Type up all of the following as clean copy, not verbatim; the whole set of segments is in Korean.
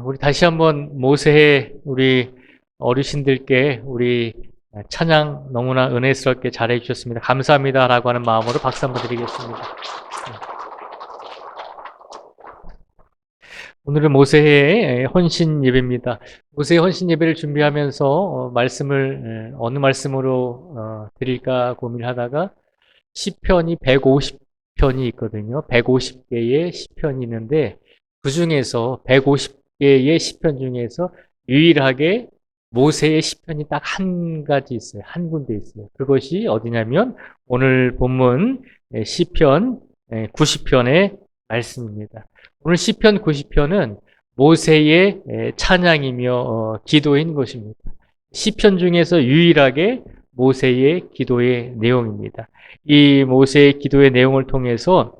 우리 다시 한번 모세의 우리 어르신들께 우리 찬양 너무나 은혜스럽게 잘해 주셨습니다. 감사합니다라고 하는 마음으로 박수 한번 드리겠습니다. 오늘은 모세의 헌신 예배입니다. 모세의 헌신 예배를 준비하면서 말씀을 어느 말씀으로 드릴까 고민하다가 시편이 150편이 있거든요. 150개의 시편이 있는데 그 중에서 150개의 시편 중에서 유일하게 모세의 시편이 딱 한 가지 있어요. 한 군데 있어요. 그것이 어디냐면 오늘 본문 시편 90편의 말씀입니다. 오늘 시편 90편은 모세의 찬양이며 기도인 것입니다. 시편 중에서 유일하게 모세의 기도의 내용입니다. 이 모세의 기도의 내용을 통해서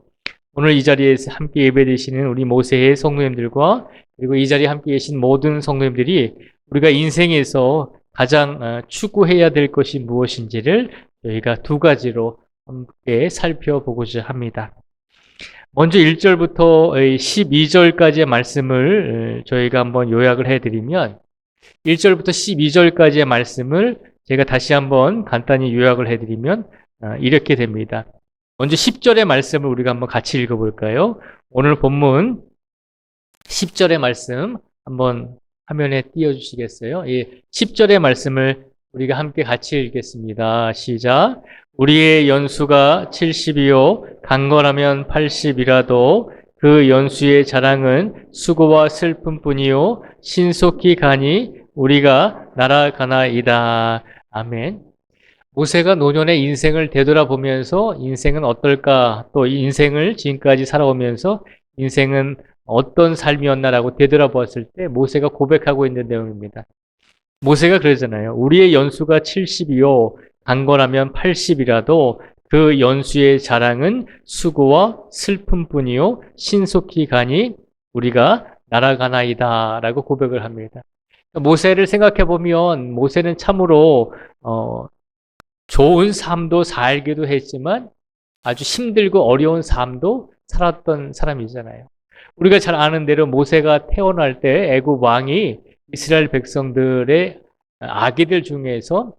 오늘 이 자리에 함께 예배드리시는 우리 모세의 성도님들과 그리고 이 자리에 함께 계신 모든 성도님들이 우리가 인생에서 가장 추구해야 될 것이 무엇인지를 저희가 두 가지로 함께 살펴보고자 합니다. 먼저 1절부터 12절까지의 말씀을 저희가 한번 요약을 해드리면 1절부터 12절까지의 말씀을 제가 다시 한번 간단히 요약을 해드리면 이렇게 됩니다. 먼저 10절의 말씀을 우리가 한번 같이 읽어볼까요? 오늘 본문 10절의 말씀 한번 화면에 띄워주시겠어요? 10절의 말씀을 우리가 함께 같이 읽겠습니다. 시작. 우리의 연수가 70이요 강건하면 80이라도 그 연수의 자랑은 수고와 슬픔뿐이요 신속히 가니 우리가 날아가나이다. 아멘. 모세가 노년의 인생을 되돌아보면서 인생은 어떨까, 또 인생을 지금까지 살아오면서 인생은 어떤 삶이었나라고 되돌아보았을 때 모세가 고백하고 있는 내용입니다. 모세가 그러잖아요. 우리의 연수가 70이요 강건하면 80이라도 그 연수의 자랑은 수고와 슬픔뿐이요 신속히 가니 우리가 날아가나이다 라고 고백을 합니다. 모세를 생각해 보면 모세는 참으로 좋은 삶도 살기도 했지만 아주 힘들고 어려운 삶도 살았던 사람이잖아요. 우리가 잘 아는 대로 모세가 태어날 때 애굽 왕이 이스라엘 백성들의 아기들 중에서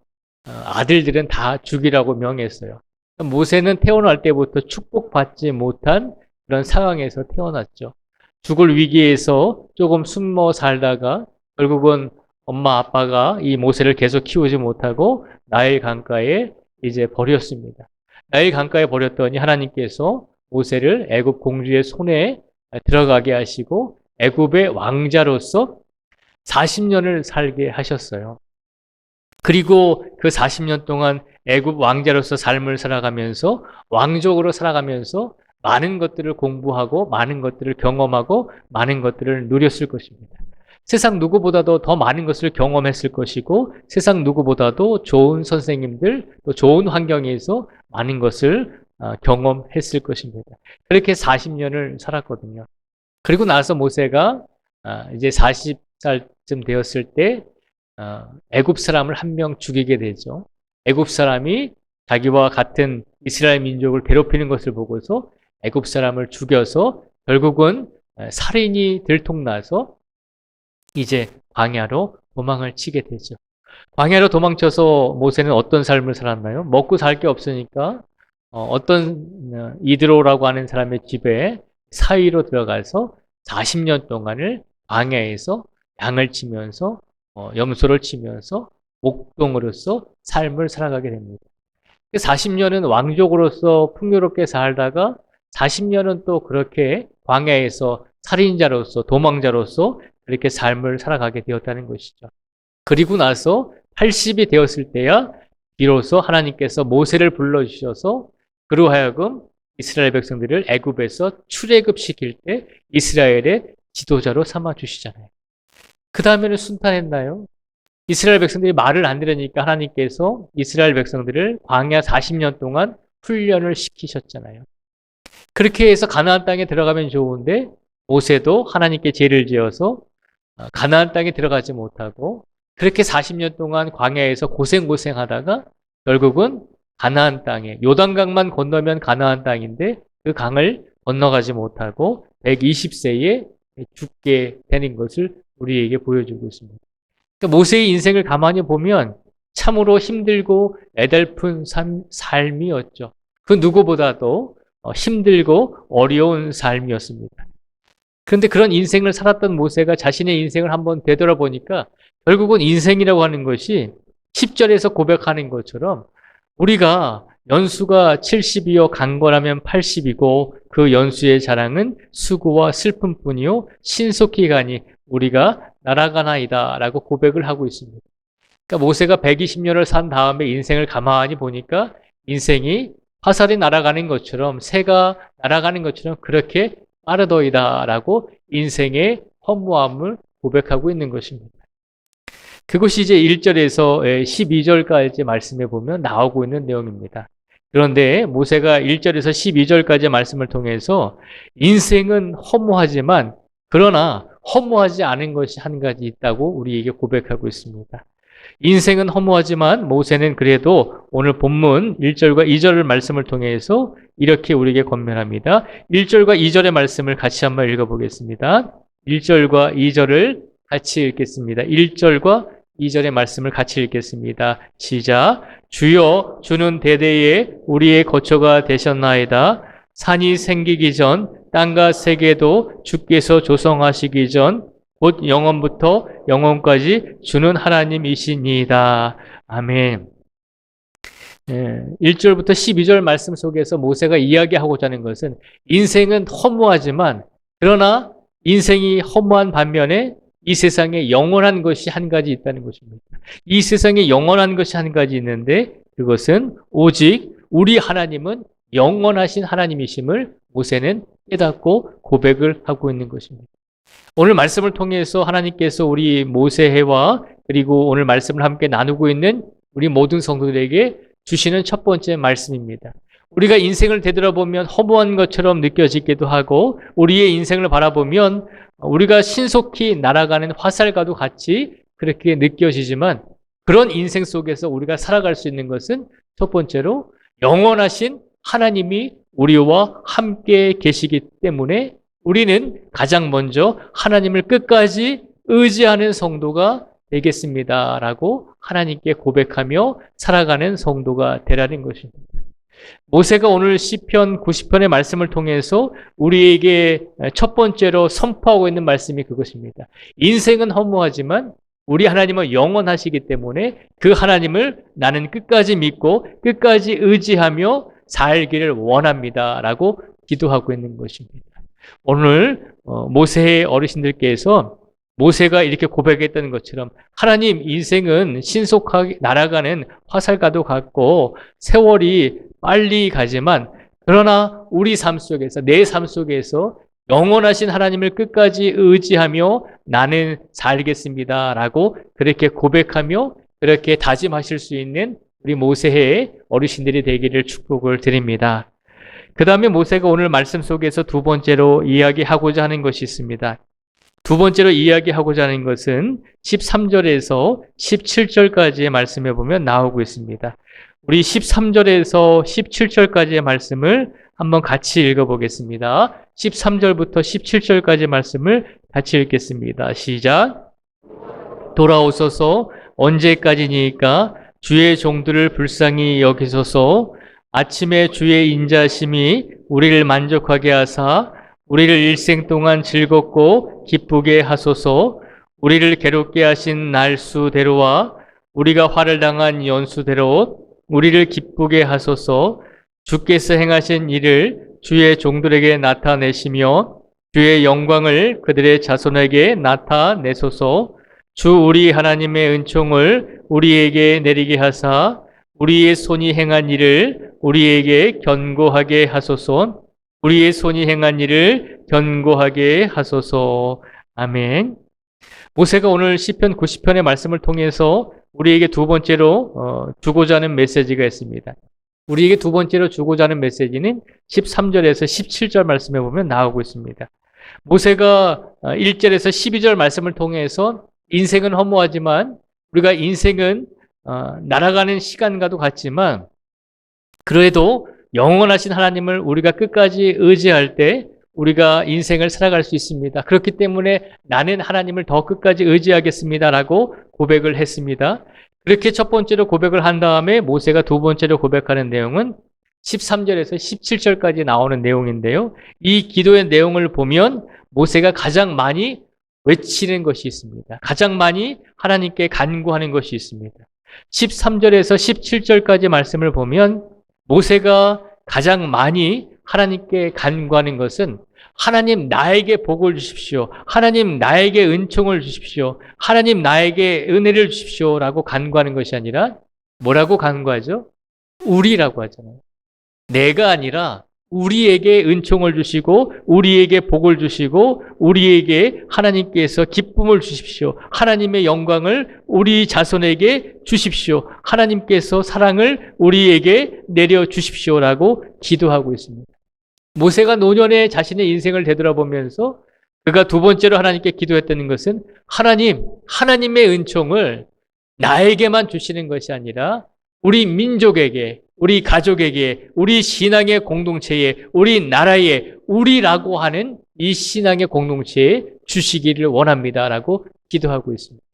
아들들은 다 죽이라고 명했어요. 모세는 태어날 때부터 축복받지 못한 그런 상황에서 태어났죠. 죽을 위기에서 조금 숨어 살다가 결국은 엄마 아빠가 이 모세를 계속 키우지 못하고 나일 강가에 이제 버렸습니다. 나일 강가에 버렸더니 하나님께서 모세를 애굽 공주의 손에 들어가게 하시고 애굽의 왕자로서 40년을 살게 하셨어요. 그리고 그 40년 동안 애굽 왕자로서 삶을 살아가면서 왕족으로 살아가면서 많은 것들을 공부하고 많은 것들을 경험하고 많은 것들을 누렸을 것입니다. 세상 누구보다도 더 많은 것을 경험했을 것이고 세상 누구보다도 좋은 선생님들 또 좋은 환경에서 많은 것을 경험했을 것입니다. 그렇게 40년을 살았거든요. 그리고 나서 모세가 이제 40살쯤 되었을 때 애굽 사람을 한 명 죽이게 되죠. 애굽 사람이 자기와 같은 이스라엘 민족을 괴롭히는 것을 보고서 애굽 사람을 죽여서 결국은 살인이 들통나서 이제 광야로 도망을 치게 되죠. 광야로 도망쳐서 모세는 어떤 삶을 살았나요? 먹고 살 게 없으니까 어떤 이드로라고 하는 사람의 집에 사위로 들어가서 40년 동안을 광야에서 양을 치면서 염소를 치면서 목동으로서 삶을 살아가게 됩니다. 40년은 왕족으로서 풍요롭게 살다가 40년은 또 그렇게 광야에서 살인자로서 도망자로서 그렇게 삶을 살아가게 되었다는 것이죠. 그리고 나서 80이 되었을 때야 비로소 하나님께서 모세를 불러주셔서 그로 하여금 이스라엘 백성들을 애굽에서 출애굽시킬 때 이스라엘의 지도자로 삼아주시잖아요. 그 다음에는 순탄했나요? 이스라엘 백성들이 말을 안 들으니까 하나님께서 이스라엘 백성들을 광야 40년 동안 훈련을 시키셨잖아요. 그렇게 해서 가나안 땅에 들어가면 좋은데 모세도 하나님께 죄를 지어서 가나안 땅에 들어가지 못하고 그렇게 40년 동안 광야에서 고생하다가 결국은 가나안 땅에 요단강만 건너면 가나안 땅인데 그 강을 건너가지 못하고 120세에 죽게 되는 것을 우리에게 보여주고 있습니다. 그러니까 모세의 인생을 가만히 보면 참으로 힘들고 애달픈 삶이었죠. 그 누구보다도 힘들고 어려운 삶이었습니다. 그런데 그런 인생을 살았던 모세가 자신의 인생을 한번 되돌아보니까 결국은 인생이라고 하는 것이 10절에서 고백하는 것처럼 우리가 연수가 70이요 강건하면 80이고 그 연수의 자랑은 수고와 슬픔뿐이요 신속히 가니 우리가 날아가나이다 라고 고백을 하고 있습니다. 그러니까 모세가 120년을 산 다음에 인생을 가만히 보니까 인생이 화살이 날아가는 것처럼 새가 날아가는 것처럼 그렇게 빠르더이다 라고 인생의 허무함을 고백하고 있는 것입니다. 그것이 이제 1절에서 12절까지 말씀해 보면 나오고 있는 내용입니다. 그런데 모세가 1절에서 12절까지 말씀을 통해서 인생은 허무하지만 그러나 허무하지 않은 것이 한 가지 있다고 우리에게 고백하고 있습니다. 인생은 허무하지만 모세는 그래도 오늘 본문 1절과 2절의 말씀을 통해서 이렇게 우리에게 권면합니다. 1절과 2절의 말씀을 같이 한번 읽어보겠습니다. 1절과 2절을 같이 읽겠습니다. 1절과 2절의 말씀을 같이 읽겠습니다. 시작. 주여 주는 대대에 우리의 거처가 되셨나이다. 산이 생기기 전 땅과 세계도 주께서 조성하시기 전 곧 영원부터 영원까지 주는 하나님이시니이다. 아멘. 1절부터 12절 말씀 속에서 모세가 이야기하고자 하는 것은 인생은 허무하지만 그러나 인생이 허무한 반면에 이 세상에 영원한 것이 한 가지 있다는 것입니다. 이 세상에 영원한 것이 한 가지 있는데 그것은 오직 우리 하나님은 영원하신 하나님이심을 모세는 깨닫고 고백을 하고 있는 것입니다. 오늘 말씀을 통해서 하나님께서 우리 모세해와 그리고 오늘 말씀을 함께 나누고 있는 우리 모든 성도들에게 주시는 첫 번째 말씀입니다. 우리가 인생을 되돌아보면 허무한 것처럼 느껴지기도 하고 우리의 인생을 바라보면 우리가 신속히 날아가는 화살과도 같이 그렇게 느껴지지만 그런 인생 속에서 우리가 살아갈 수 있는 것은 첫 번째로 영원하신 하나님이 우리와 함께 계시기 때문에 우리는 가장 먼저 하나님을 끝까지 의지하는 성도가 되겠습니다라고 하나님께 고백하며 살아가는 성도가 되라는 것입니다. 모세가 오늘 시편 90편의 말씀을 통해서 우리에게 첫 번째로 선포하고 있는 말씀이 그것입니다. 인생은 허무하지만 우리 하나님은 영원하시기 때문에 그 하나님을 나는 끝까지 믿고 끝까지 의지하며 살기를 원합니다라고 기도하고 있는 것입니다. 오늘 모세의 어르신들께서 모세가 이렇게 고백했던 것처럼 하나님 인생은 신속하게 날아가는 화살과도 같고 세월이 빨리 가지만 그러나 우리 삶 속에서 내 삶 속에서 영원하신 하나님을 끝까지 의지하며 나는 살겠습니다라고 그렇게 고백하며 그렇게 다짐하실 수 있는 우리 모세의 어르신들이 되기를 축복을 드립니다. 그 다음에 모세가 오늘 말씀 속에서 두 번째로 이야기하고자 하는 것이 있습니다. 두 번째로 이야기하고자 하는 것은 13절에서 17절까지의 말씀에 보면 나오고 있습니다. 우리 13절에서 17절까지의 말씀을 한번 같이 읽어보겠습니다. 13절부터 17절까지의 말씀을 같이 읽겠습니다. 시작. 돌아오소서 언제까지니까 주의 종들을 불쌍히 여기소서. 아침에 주의 인자심이 우리를 만족하게 하사 우리를 일생 동안 즐겁고 기쁘게 하소서. 우리를 괴롭게 하신 날수대로와 우리가 화를 당한 연수대로 우리를 기쁘게 하소서. 주께서 행하신 일을 주의 종들에게 나타내시며 주의 영광을 그들의 자손에게 나타내소서. 주 우리 하나님의 은총을 우리에게 내리게 하사 우리의 손이 행한 일을 우리에게 견고하게 하소서. 우리의 손이 행한 일을 견고하게 하소서. 아멘. 모세가 오늘 시편 90편의 말씀을 통해서 우리에게 두 번째로 주고자 하는 메시지가 있습니다. 우리에게 두 번째로 주고자 하는 메시지는 13절에서 17절 말씀에 보면 나오고 있습니다. 모세가 1절에서 12절 말씀을 통해서 인생은 허무하지만 우리가 인생은 날아가는 시간과도 같지만 그래도 영원하신 하나님을 우리가 끝까지 의지할 때 우리가 인생을 살아갈 수 있습니다. 그렇기 때문에 나는 하나님을 더 끝까지 의지하겠습니다라고 고백을 했습니다. 그렇게 첫 번째로 고백을 한 다음에 모세가 두 번째로 고백하는 내용은 13절에서 17절까지 나오는 내용인데요. 이 기도의 내용을 보면 모세가 가장 많이 외치는 것이 있습니다. 가장 많이 하나님께 간구하는 것이 있습니다. 13절에서 17절까지 말씀을 보면 모세가 가장 많이 하나님께 간구하는 것은 하나님 나에게 복을 주십시오. 하나님 나에게 은총을 주십시오. 하나님 나에게 은혜를 주십시오. 라고 간구하는 것이 아니라 뭐라고 간구하죠? 우리라고 하잖아요. 내가 아니라 우리에게 은총을 주시고 우리에게 복을 주시고 우리에게 하나님께서 기쁨을 주십시오. 하나님의 영광을 우리 자손에게 주십시오. 하나님께서 사랑을 우리에게 내려 주십시오라고 기도하고 있습니다. 모세가 노년에 자신의 인생을 되돌아보면서 그가 두 번째로 하나님께 기도했다는 것은 하나님의 은총을 나에게만 주시는 것이 아니라 우리 민족에게, 우리 가족에게, 우리 신앙의 공동체에, 우리 나라에, 우리라고 하는 이 신앙의 공동체에 주시기를 원합니다라고 기도하고 있습니다.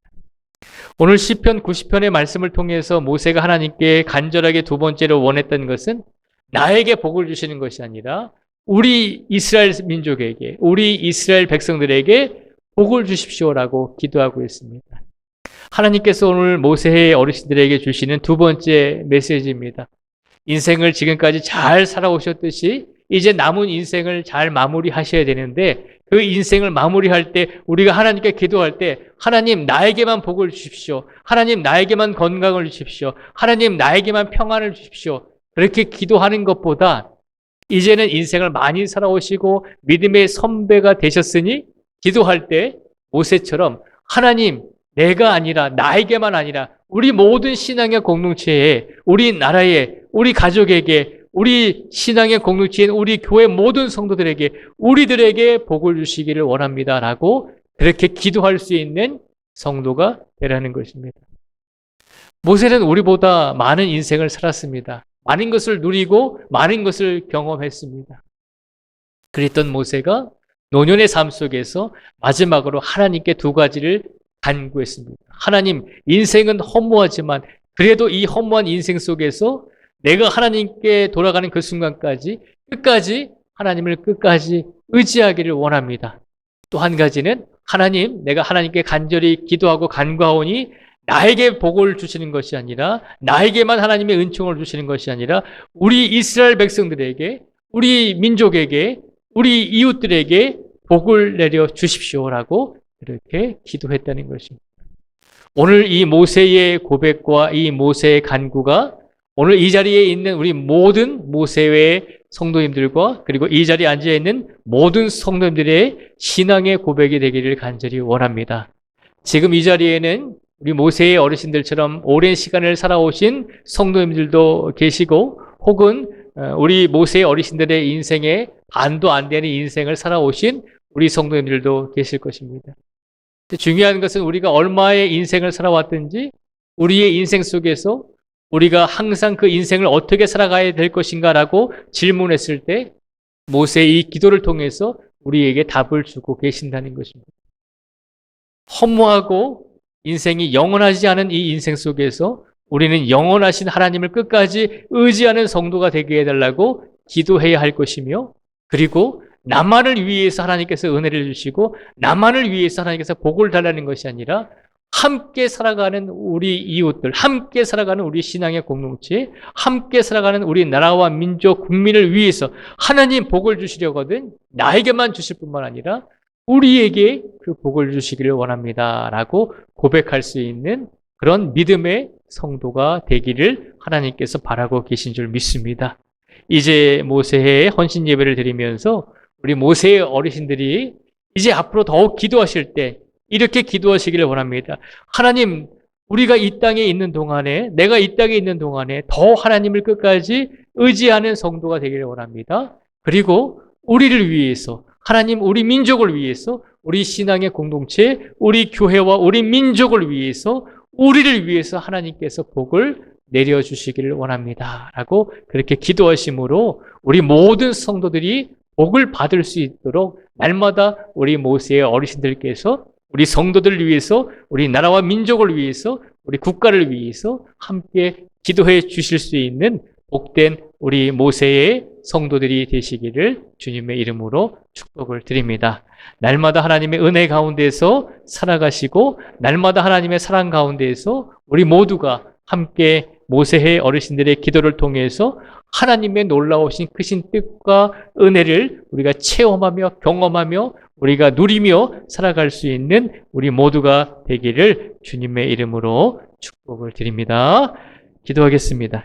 오늘 시편 90편의 말씀을 통해서 모세가 하나님께 간절하게 두 번째로 원했던 것은 나에게 복을 주시는 것이 아니라 우리 이스라엘 민족에게, 우리 이스라엘 백성들에게 복을 주십시오라고 기도하고 있습니다. 하나님께서 오늘 모세의 어르신들에게 주시는 두 번째 메시지입니다. 인생을 지금까지 잘 살아오셨듯이 이제 남은 인생을 잘 마무리하셔야 되는데 그 인생을 마무리할 때 우리가 하나님께 기도할 때 하나님 나에게만 복을 주십시오. 하나님 나에게만 건강을 주십시오. 하나님 나에게만 평안을 주십시오. 그렇게 기도하는 것보다 이제는 인생을 많이 살아오시고 믿음의 선배가 되셨으니 기도할 때 모세처럼 하나님 내가 아니라 나에게만 아니라 우리 모든 신앙의 공동체에 우리 나라에 우리 가족에게 우리 신앙의 공동체인 우리 교회 모든 성도들에게 우리들에게 복을 주시기를 원합니다라고 그렇게 기도할 수 있는 성도가 되라는 것입니다. 모세는 우리보다 많은 인생을 살았습니다. 많은 것을 누리고 많은 것을 경험했습니다. 그랬던 모세가 노년의 삶 속에서 마지막으로 하나님께 두 가지를 간구했습니다. 하나님, 인생은 허무하지만 그래도 이 허무한 인생 속에서 내가 하나님께 돌아가는 그 순간까지 끝까지 하나님을 끝까지 의지하기를 원합니다. 또 한 가지는 하나님, 내가 하나님께 간절히 기도하고 간구하오니 나에게 복을 주시는 것이 아니라 나에게만 하나님의 은총을 주시는 것이 아니라 우리 이스라엘 백성들에게 우리 민족에게 우리 이웃들에게 복을 내려 주십시오라고 그렇게 기도했다는 것입니다. 오늘 이 모세의 고백과 이 모세의 간구가 오늘 이 자리에 있는 우리 모든 모세의 성도님들과 그리고 이 자리에 앉아있는 모든 성도님들의 신앙의 고백이 되기를 간절히 원합니다. 지금 이 자리에는 우리 모세의 어르신들처럼 오랜 시간을 살아오신 성도님들도 계시고 혹은 우리 모세의 어르신들의 인생에 반도 안 되는 인생을 살아오신 우리 성도님들도 계실 것입니다. 중요한 것은 우리가 얼마의 인생을 살아왔든지 우리의 인생 속에서 우리가 항상 그 인생을 어떻게 살아가야 될 것인가라고 질문했을 때 모세의 이 기도를 통해서 우리에게 답을 주고 계신다는 것입니다. 허무하고 인생이 영원하지 않은 이 인생 속에서 우리는 영원하신 하나님을 끝까지 의지하는 성도가 되게 해달라고 기도해야 할 것이며 그리고 나만을 위해서 하나님께서 은혜를 주시고 나만을 위해서 하나님께서 복을 달라는 것이 아니라 함께 살아가는 우리 이웃들, 함께 살아가는 우리 신앙의 공동체, 함께 살아가는 우리 나라와 민족, 국민을 위해서 하나님 복을 주시려거든 나에게만 주실 뿐만 아니라 우리에게 그 복을 주시기를 원합니다 라고 고백할 수 있는 그런 믿음의 성도가 되기를 하나님께서 바라고 계신 줄 믿습니다. 이제 모세의 헌신 예배를 드리면서 우리 모세의 어르신들이 이제 앞으로 더욱 기도하실 때 이렇게 기도하시기를 원합니다. 하나님, 우리가 이 땅에 있는 동안에, 내가 이 땅에 있는 동안에 더 하나님을 끝까지 의지하는 성도가 되기를 원합니다. 그리고 우리를 위해서, 하나님, 우리 민족을 위해서, 우리 신앙의 공동체, 우리 교회와 우리 민족을 위해서, 우리를 위해서 하나님께서 복을 내려주시기를 원합니다. 라고 그렇게 기도하심으로 우리 모든 성도들이 복을 받을 수 있도록 날마다 우리 모세의 어르신들께서 우리 성도들을 위해서, 우리 나라와 민족을 위해서, 우리 국가를 위해서 함께 기도해 주실 수 있는 복된 우리 모세의 성도들이 되시기를 주님의 이름으로 축복을 드립니다. 날마다 하나님의 은혜 가운데서 살아가시고 날마다 하나님의 사랑 가운데서 우리 모두가 함께 모세의 어르신들의 기도를 통해서 하나님의 놀라우신 크신 뜻과 은혜를 우리가 체험하며 경험하며 우리가 누리며 살아갈 수 있는 우리 모두가 되기를 주님의 이름으로 축복을 드립니다. 기도하겠습니다.